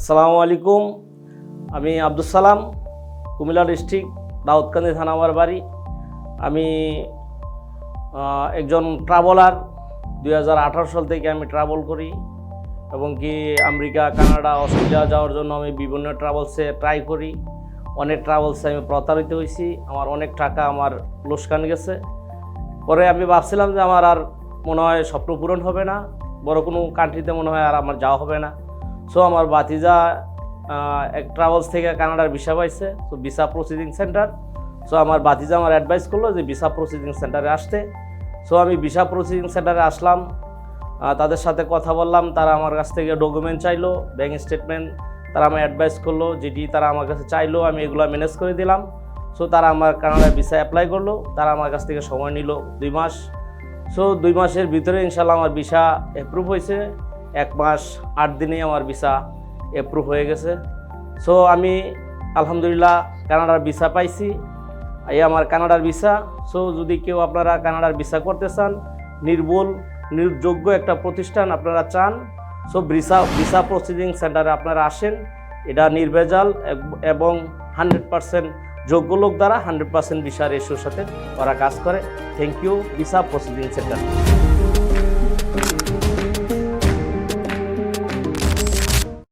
আসসালামু আলাইকুম। আমি আব্দুল সালাম, কুমিল্লা ডিস্ট্রিক্ট, দাউদকান্দি থানা আমার বাড়ি। আমি একজন ট্রাভেলার। 2018 সাল থেকে আমি ট্রাভেল করি এবং কি আমেরিকা, কানাডা, অস্ট্রেলিয়া যাওয়ার জন্য আমি বিভিন্ন ট্রাভেলসে ট্রাই করি। অনেক ট্রাভেলসে আমি প্রতারিত হয়েছি, আমার অনেক টাকা আমার লোকসান গেছে। পরে আমি ভাবছিলাম যে আমার আর মনে হয় স্বপ্ন পূরণ হবে না, বড় কোনো কান্ট্রিতে মনে হয় আর আমার যাওয়া হবে না। সো আমার ভাতিজা এক ট্রাভেলস থেকে কানাডার ভিসা পাইছে, তো ভিসা প্রসিডিং সেন্টার। সো আমার ভাতিজা আমার অ্যাডভাইস করলো যে ভিসা প্রসিডিং সেন্টারে আসতে। সো আমি ভিসা প্রসিডিং সেন্টারে আসলাম, তাদের সাথে কথা বললাম। তারা আমার কাছ থেকে ডকুমেন্ট চাইলো, ব্যাঙ্ক স্টেটমেন্ট তারা আমার অ্যাডভাইস করলো, যেটি তারা আমার কাছে চাইলো আমি এগুলো ম্যানেজ করে দিলাম। সো তারা আমার কানাডার ভিসা অ্যাপ্লাই করলো। তারা আমার কাছ থেকে সময় নিল 2 মাস। সো 2 মাসের ভিতরে ইনশাল্লাহ আমার ভিসা অ্যাপ্রুভ হয়েছে। 1 মাস 8 দিনেই আমার ভিসা অ্যাপ্রুভ হয়ে গেছে। সো আমি আলহামদুলিল্লাহ কানাডার ভিসা পাইছি, এই আমার কানাডার ভিসা। সো যদি কেউ আপনারা কানাডার ভিসা করতে চান, নির্ভুল নির্যোগ্য একটা প্রতিষ্ঠান আপনারা চান, সো ভিসা প্রসিডিং সেন্টারে আপনারা আসেন। এটা নির্ভেজাল এবং 100% যোগ্য লোক দ্বারা 100% ভিসা রেশিওর সাথে ওরা কাজ করে। Thank you visa proceeding centre.